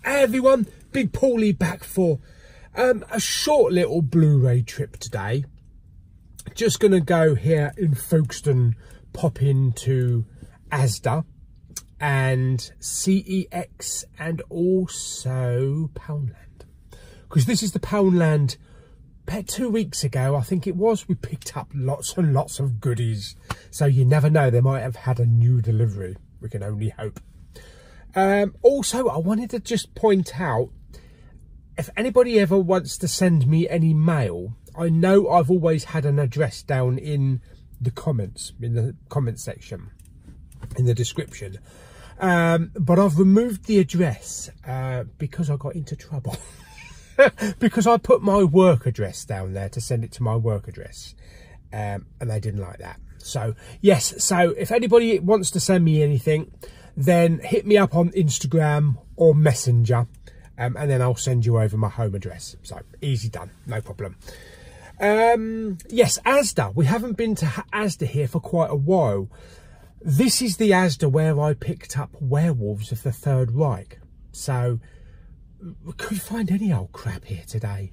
Hey everyone, Big Pauly back for a short little Blu-ray trip today. Just going to go here in Folkestone, pop into Asda and CEX and also Poundland. Because this is the Poundland. About 2 weeks ago, I think it was, we picked up lots and lots of goodies. So you never know, they might have had a new delivery. We can only hope. Also, I wanted to just point out, if anybody ever wants to send me any mail, I know I've always had an address down in the comments section, in the description. But I've removed the address because I got into trouble. Because I put my work address down there to send it to my work address. And they didn't like that. So, yes, so if anybody wants to send me anything, then hit me up on Instagram or Messenger. And then I'll send you over my home address. So, easy done, no problem. Yes, Asda. We haven't been to Asda here for quite a while. This is the Asda where I picked up Werewolves of the Third Reich. So, we couldn't find any old crap here today.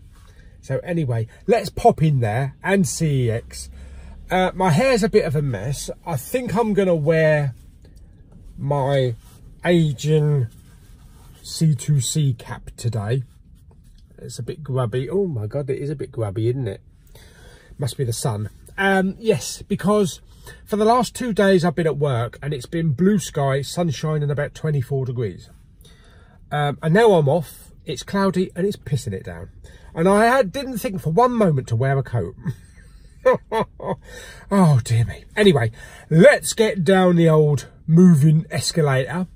So anyway, let's pop in there and CEX. My hair's a bit of a mess. I think I'm going to wear my aging C2C cap today. It's a bit grubby. Oh my God, it is a bit grubby, isn't it? Must be the sun. Yes, because for the last 2 days I've been at work and it's been blue sky, sunshine and about 24 degrees. And now I'm off, it's cloudy and it's pissing it down. And I didn't think for one moment to wear a coat. Oh dear me. Anyway, let's get down the old moving escalator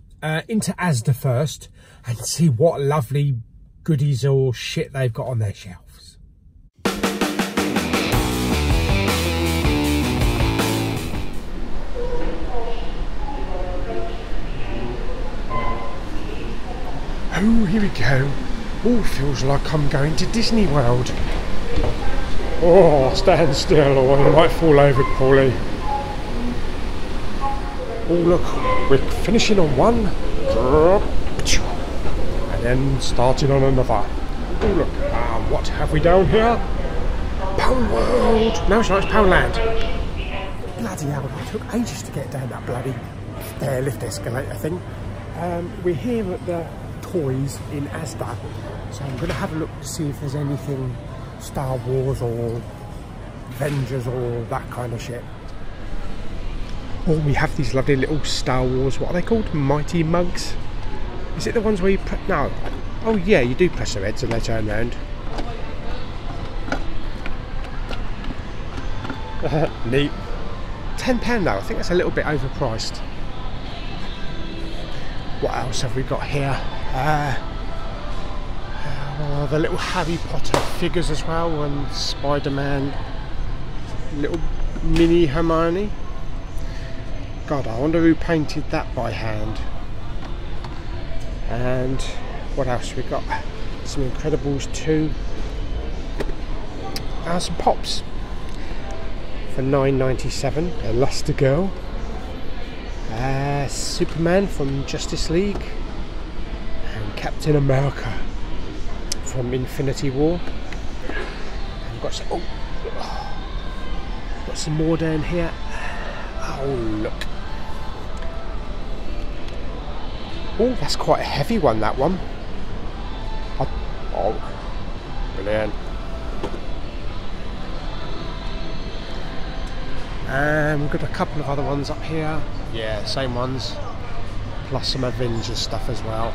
into Asda first and see what lovely goodies or shit they've got on their shelves. Oh, here we go. Oh, feels like I'm going to Disney World. Oh, stand still or you might fall over, Pauly. Oh, look, we're finishing on one. And then starting on another. Oh, look, what have we down here? Pound World. No, sorry, it's Poundland. Bloody hell, it took ages to get down that bloody stairlift escalator thing. We're here at the toys in Asda, so I'm going to have a look to see if there's anything Star Wars or Avengers or that kind of shit. Or we have these lovely little Star Wars, what are they called? Mighty mugs? Is it the ones where you press? No. Oh yeah, you do press their heads and they turn round. Neat. £10 though, I think that's a little bit overpriced. What else have we got here? The little Harry Potter figures as well, and Spider-Man, little mini Hermione. God, I wonder who painted that by hand. And what else we got? Some Incredibles 2. Some Pops for $9.97. Elastigirl. Superman from Justice League. Captain America from Infinity War. And we've got some, got some more down here. Oh look. Oh, that's quite a heavy one, that one. Oh, brilliant. And we've got a couple of other ones up here. Yeah, same ones. Plus some Avengers stuff as well.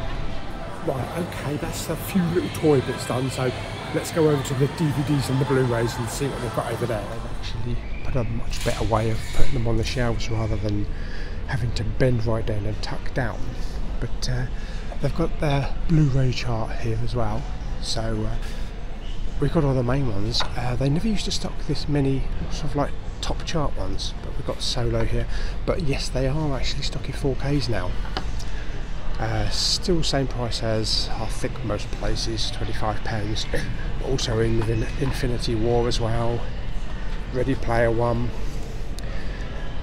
Right, okay, that's a few little toy bits done, so let's go over to the DVDs and the Blu-rays and see what they've got over there. They've actually put a much better way of putting them on the shelves rather than having to bend right down and tuck down. But they've got their Blu-ray chart here as well, so we've got all the main ones. They never used to stock this many sort of like top chart ones, but we've got Solo here. But yes, they are actually stocking 4Ks now. Still same price as I think most places, £25. Also in Infinity War as well, Ready Player One,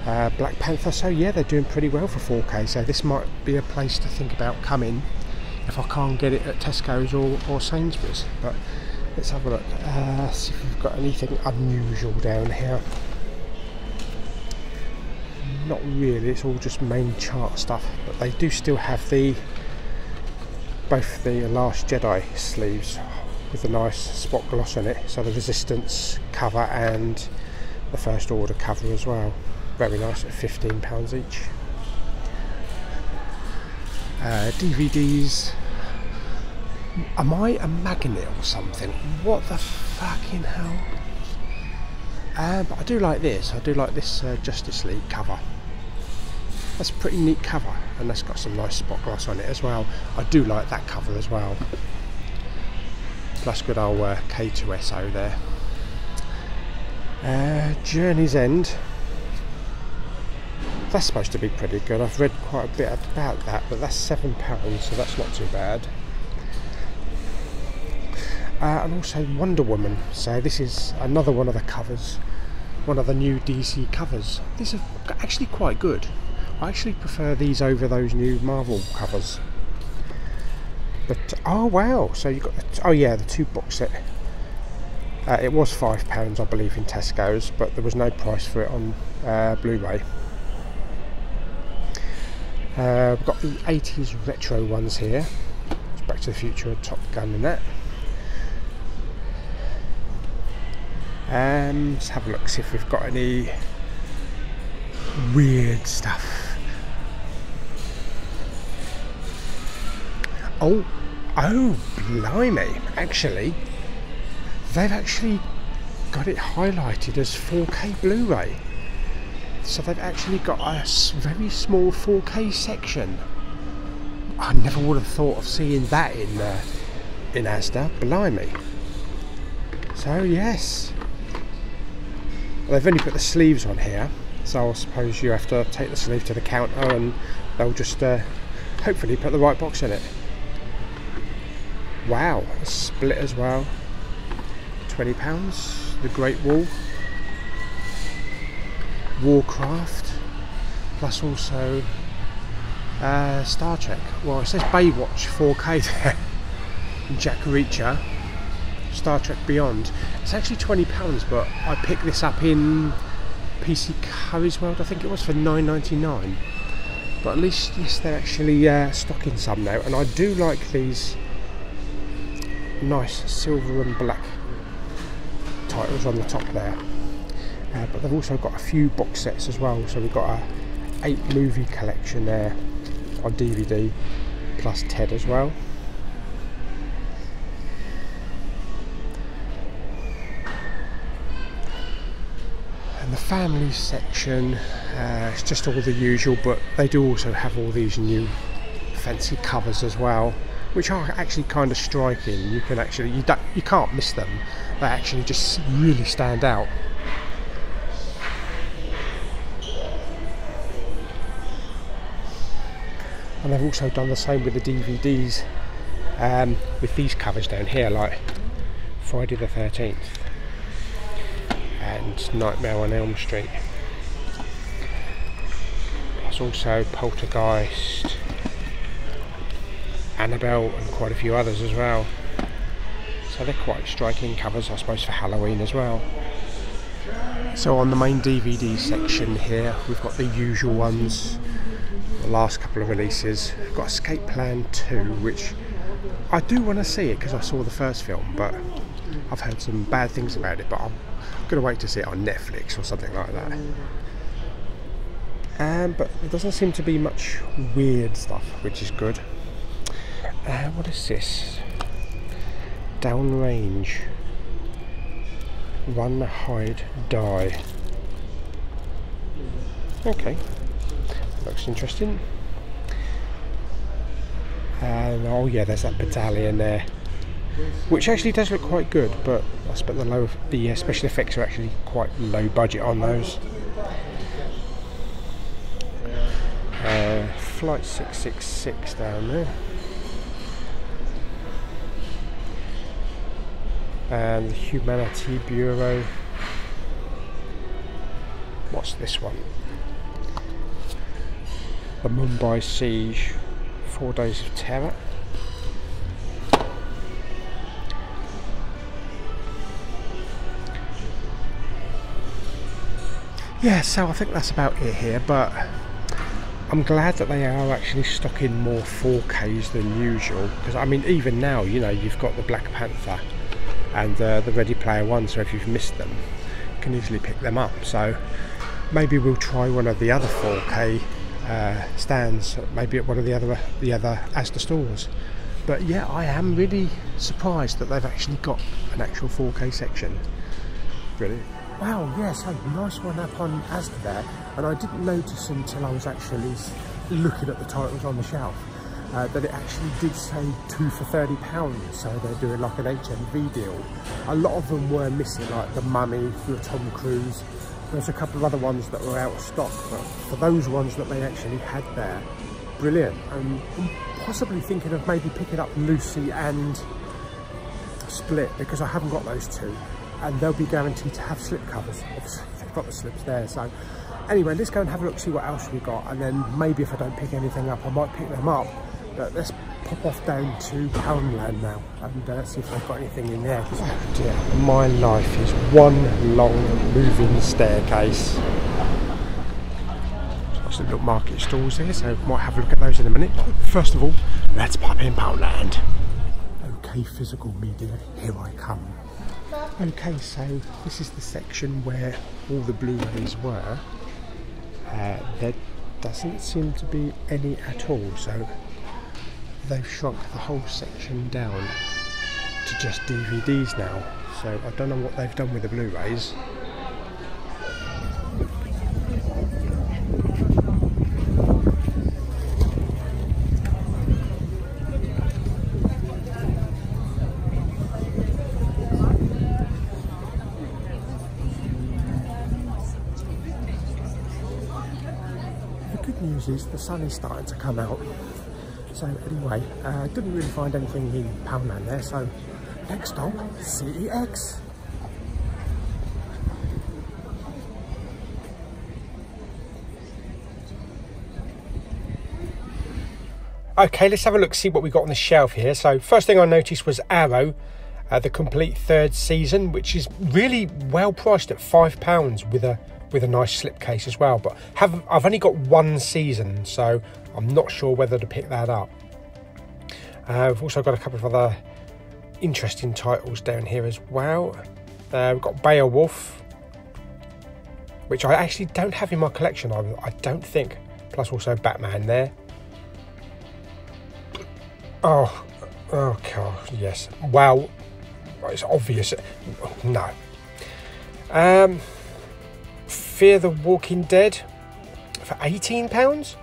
Black Panther. So yeah, they're doing pretty well for 4K, so this might be a place to think about coming if I can't get it at Tesco's or Sainsbury's. But let's have a look, see if we've got anything unusual down here. Not really, it's all just main chart stuff, but they do still have both the Last Jedi sleeves with a nice spot gloss on it, so the Resistance cover and the First Order cover as well. Very nice at £15 each. DVDs. Am I a magnet or something? What the fucking hell? But I do like this. I do like this Justice League cover. That's a pretty neat cover, and that's got some nice spot gloss on it as well. I do like that cover as well. Plus good old K2SO there. Journey's End. That's supposed to be pretty good. I've read quite a bit about that, but that's £7, so that's not too bad. And also Wonder Woman. So this is another one of the covers, one of the new DC covers. These are actually quite good. I actually prefer these over those new Marvel covers. But oh wow! So you got the 2 box set. It was £5, I believe, in Tesco's, but there was no price for it on Blu-ray. We've got the 80s retro ones here. It's Back to the Future and Top Gun and that. Let's have a look, see if we've got any weird stuff. Oh, blimey! Actually, they've actually got it highlighted as 4K Blu-ray. So they've actually got a very small 4K section. I never would have thought of seeing that in Asda. Blimey! So yes, they've only put the sleeves on here, so I suppose you have to take the sleeve to the counter and they'll just hopefully put the right box in it. Wow, a split as well. £20. The Great Wall, Warcraft, plus also Star Trek. Well, it says Baywatch 4K there. Jack Reacher, Star Trek Beyond. It's actually £20, but I picked this up in PC Curry's World, I think it was, for £9.99. But at least, yes, they're actually stocking some now, and I do like these nice silver and black titles on the top there. But they've also got a few box sets as well, so we've got a 8 movie collection there on DVD, plus Ted as well. And the family section, it's just all the usual, but they do also have all these new fancy covers as well, which are actually kind of striking. You can actually, you can't miss them. They actually just really stand out. And they've also done the same with the DVDs, with these covers down here, like Friday the 13th and Nightmare on Elm Street. Plus also Poltergeist, Annabelle, and quite a few others as well. So they're quite striking covers, I suppose, for Halloween as well. So on the main DVD section here, we've got the usual ones, the last couple of releases. We've got Escape Plan 2, which I do want to see it because I saw the first film, but I've heard some bad things about it, but I'm going to wait to see it on Netflix or something like that. But there doesn't seem to be much weird stuff, which is good. What is this? Downrange. Run, hide, die. Okay, looks interesting. And oh yeah, there's that battalion there, which actually does look quite good, but I suppose the special effects are actually quite low budget on those. Flight 666 down there. And the Humanity Bureau. What's this one? The Mumbai Siege, 4 Days of Terror. Yeah, so I think that's about it here, but I'm glad that they are actually stocking more 4Ks than usual, because I mean, even now, you know, you've got the Black Panther and the Ready Player One, so if you've missed them, you can easily pick them up. So maybe we'll try one of the other 4K stands, maybe at one of the other Asda stores. But yeah, I am really surprised that they've actually got an actual 4K section. Brilliant. Wow, yeah, so nice one up on Asda there, and I didn't notice until I was actually looking at the titles on the shelf that it actually did say 2 for £30, so they're doing like an HMV deal. A lot of them were missing, like the Mummy, the Tom Cruise. There's a couple of other ones that were out of stock, but for those ones that they actually had there, brilliant. I'm possibly thinking of maybe picking up Lucy and Split, because I haven't got those two. And they'll be guaranteed to have slip covers. Obviously, they've got the slips there. So anyway, let's go and have a look, see what else we got, and then maybe if I don't pick anything up, I might pick them up. But let's pop off down to Poundland now and see if they've got anything in there. Oh dear, my life is one long moving staircase. There's some little market stalls here, so might have a look at those in a minute. But first of all, let's pop in Poundland. Okay, physical media, here I come. Okay, so this is the section where all the Blu-rays were. There doesn't seem to be any at all, so they've shrunk the whole section down to just DVDs now. So I don't know what they've done with the Blu-rays. Is the sun is starting to come out. So anyway, didn't really find anything in Poundland there, so next stop, CEX. Okay, let's have a look, see what we got on the shelf here. So first thing I noticed was Arrow, the complete third season, which is really well priced at £5 with a nice slipcase as well, but I've only got one season, so I'm not sure whether to pick that up. We've also got a couple of other interesting titles down here as well. We've got Beowulf, which I actually don't have in my collection, I don't think, plus also Batman there. Oh god, yes, wow, it's obvious, no. Fear the Walking Dead for £18.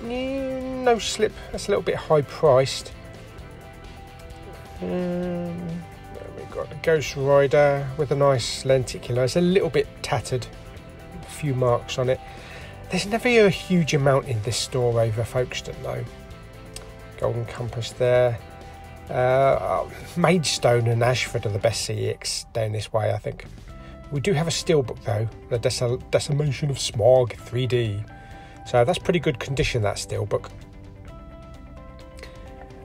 No slip, that's a little bit high priced. We've got the Ghost Rider with a nice lenticular. It's a little bit tattered, a few marks on it. There's never a huge amount in this store over Folkestone though. Golden Compass there. Maidstone and Ashford are the best CEX down this way, I think. We do have a steelbook though, the Decimation of Smog 3D. So that's pretty good condition, that steelbook.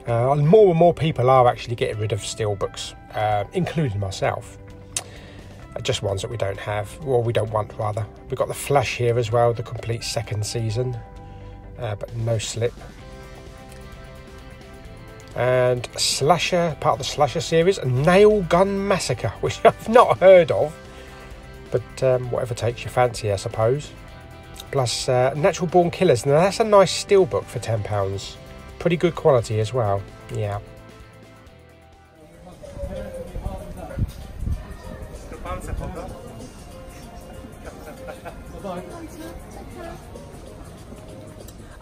More and more people are actually getting rid of steelbooks, including myself. Just ones that we don't have, or we don't want rather. We've got the Flash here as well, the complete second season, but no slip. And Slasher, part of the Slasher series, Nail Gun Massacre, which I've not heard of. But whatever takes your fancy, I suppose. Plus Natural Born Killers. Now that's a nice steelbook for £10. Pretty good quality as well. Yeah.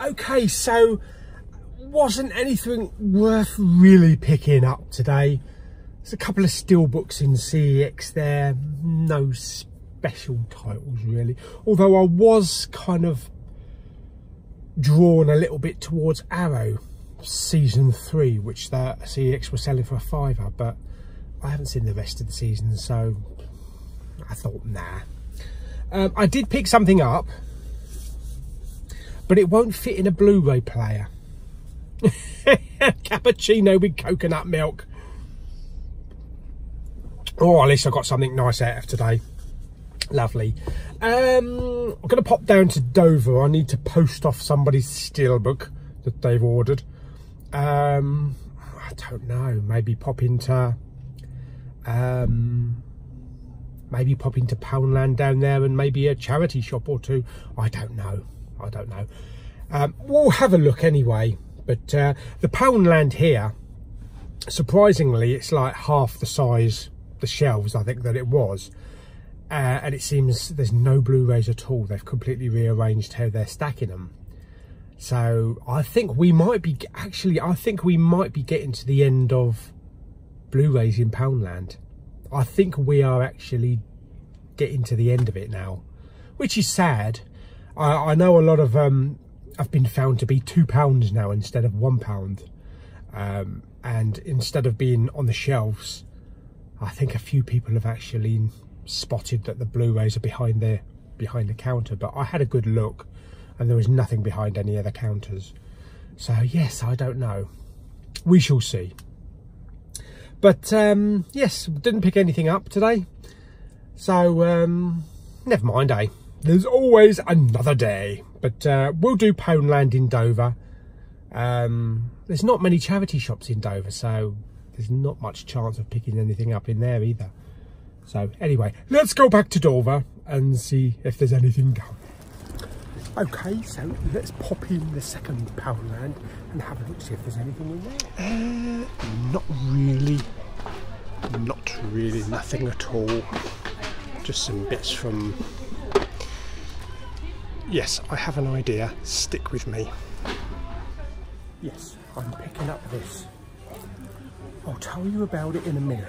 Okay, so wasn't anything worth really picking up today. There's a couple of steelbooks in CEX there. No special titles really, although I was kind of drawn a little bit towards Arrow season 3, which the CEX was selling for a £5, but I haven't seen the rest of the season, so I thought nah. I did pick something up, but it won't fit in a Blu-ray player. Cappuccino with coconut milk. Oh, at least I got something nice out of today. Lovely. I'm going to pop down to Dover. I need to post off somebody's steelbook that they've ordered. I don't know, maybe pop into Poundland down there, and maybe a charity shop or two. I don't know. We'll have a look anyway. But the Poundland here, surprisingly, it's like half the size, the shelves I think that it was, and it seems there's no Blu-rays at all. They've completely rearranged how they're stacking them. So I think we might be getting to the end of Blu-rays in Poundland. I think we are actually getting to the end of it now, which is sad. I know a lot of have been found to be £2 now instead of £1, and instead of being on the shelves, I think a few people have actually spotted that the Blu-rays are behind the counter. But I had a good look, and there was nothing behind any of the counters. So yes, I don't know. We shall see. But yes, didn't pick anything up today. So never mind, eh? There's always another day. But we'll do Poundland in Dover. There's not many charity shops in Dover, so there's not much chance of picking anything up in there either. So anyway, let's go back to Dover and see if there's anything going. Okay, so let's pop in the second Poundland and have a look, see if there's anything in there. Not really, nothing at all. Just some bits from... Yes, I have an idea. Stick with me. Yes, I'm picking up this. I'll tell you about it in a minute.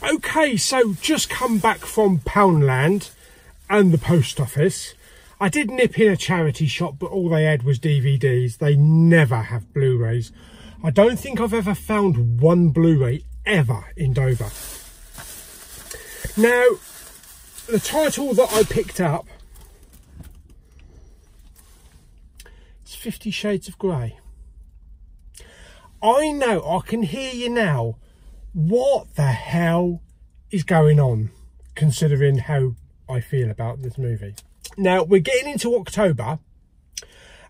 Okay, so just come back from Poundland and the post office. I did nip in a charity shop, but all they had was DVDs. They never have Blu-rays. I don't think I've ever found one Blu-ray ever in Dover. Now, the title that I picked up, it's 50 Shades of Grey. I know, I can hear you now. What the hell is going on, considering how I feel about this movie? Now, we're getting into October,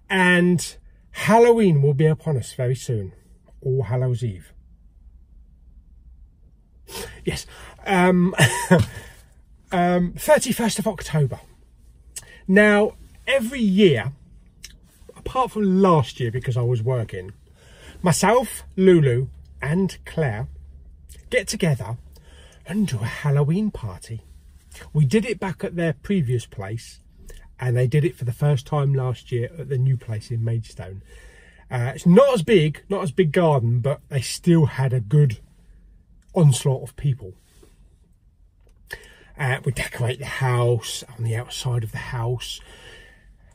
and Halloween will be upon us very soon. All Hallows Eve. Yes. 31st of October. Now, every year, apart from last year because I was working, myself, Lulu and Claire get together and do a Halloween party. We did it back at their previous place, and they did it for the first time last year at the new place in Maidstone. It's not as big garden, but they still had a good onslaught of people. We decorate the house, on the outside of the house,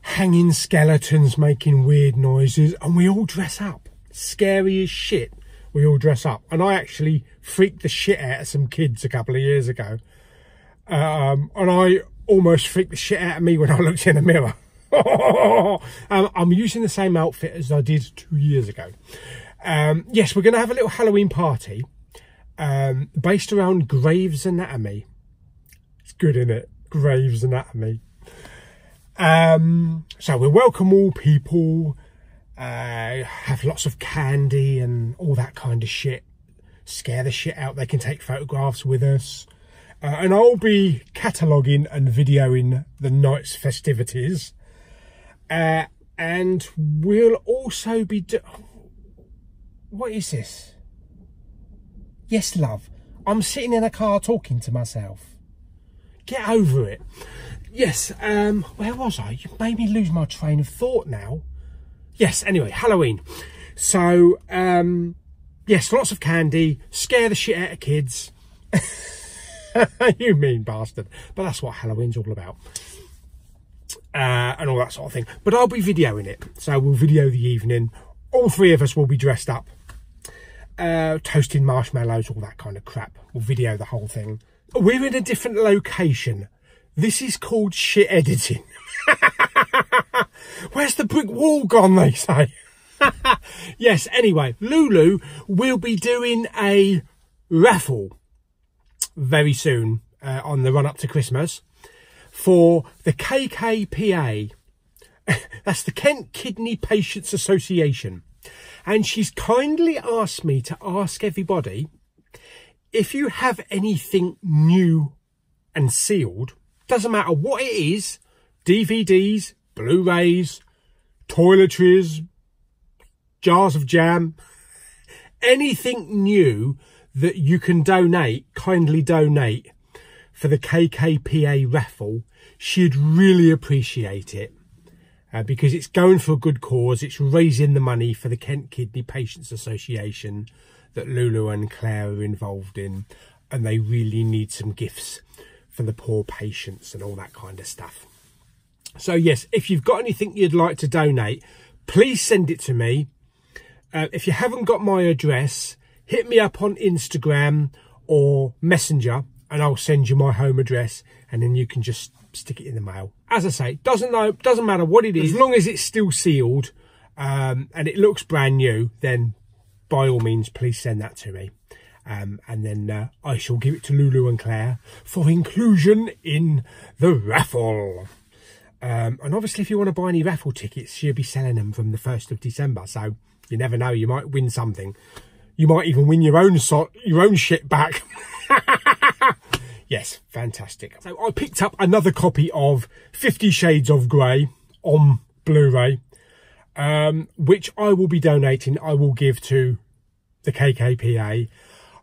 hanging skeletons making weird noises, and we all dress up. Scary as shit, we all dress up. And I actually freaked the shit out of some kids a couple of years ago. And I almost freaked the shit out of me when I looked in the mirror. I'm using the same outfit as I did 2 years ago. Yes, we're going to have a little Halloween party based around Grey's Anatomy. It's good, isn't it? Grey's Anatomy. So we'll welcome all people, have lots of candy and all that kind of shit. Scare the shit out. They can take photographs with us. And I'll be cataloguing and videoing the night's festivities. And we'll also be... What is this? Yes, love. I'm sitting in a car talking to myself. Get over it. Yes, where was I? You made me lose my train of thought now. Yes, anyway, Halloween. So, yes, lots of candy. Scare the shit out of kids. You mean bastard. But that's what Halloween's all about. And all that sort of thing. But I'll be videoing it. So we'll video the evening. All three of us will be dressed up. Toasting marshmallows, all that kind of crap. We'll video the whole thing. We're in a different location. This is called shit editing. Where's the brick wall gone, they say? Yes, anyway, Lulu will be doing a raffle very soon on the run up to Christmas. for the KKPA. That's the Kent Kidney Patients Association. And she's kindly asked me to ask everybody, if you have anything new and sealed, doesn't matter what it is, DVDs, Blu-rays, toiletries, jars of jam, anything new that you can donate, kindly donate for the KKPA raffle. She'd really appreciate it. Because it's going for a good cause. It's raising the money for the Kent Kidney Patients Association that Lulu and Claire are involved in, and they really need some gifts for the poor patients and all that kind of stuff. So yes, if you've got anything you'd like to donate, please send it to me. If you haven't got my address, hit me up on Instagram or Messenger and I'll send you my home address, and then you can just stick it in the mail. As I say, doesn't matter what it is, as long as it's still sealed and it looks brand new, then by all means please send that to me, and then I shall give it to Lulu and Claire for inclusion in the raffle. And obviously if you want to buy any raffle tickets, she'll be selling them from the 1st of December, so you never know, you might win something. You might even win your own shit back. Yes, fantastic. So I picked up another copy of 50 Shades of Grey on Blu-ray, which I will be donating. I will give to the KKPA.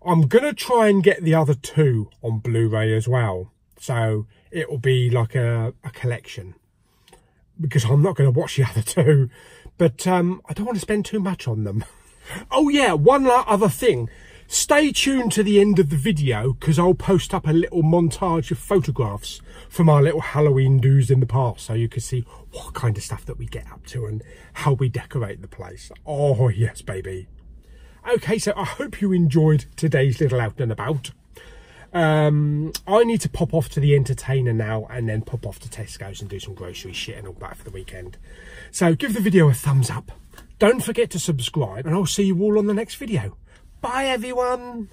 I'm going to try and get the other two on Blu-ray as well. So it will be like a collection, because I'm not going to watch the other two. But I don't want to spend too much on them. Oh yeah, one other thing. Stay tuned to the end of the video, because I'll post up a little montage of photographs from our little Halloween do's in the past, so you can see what kind of stuff that we get up to and how we decorate the place. Oh yes, baby. Okay, so I hope you enjoyed today's little out and about. I need to pop off to the entertainer now and then pop off to Tesco's and do some grocery shit and all that for the weekend. So give the video a thumbs up. Don't forget to subscribe, and I'll see you all on the next video. Bye everyone.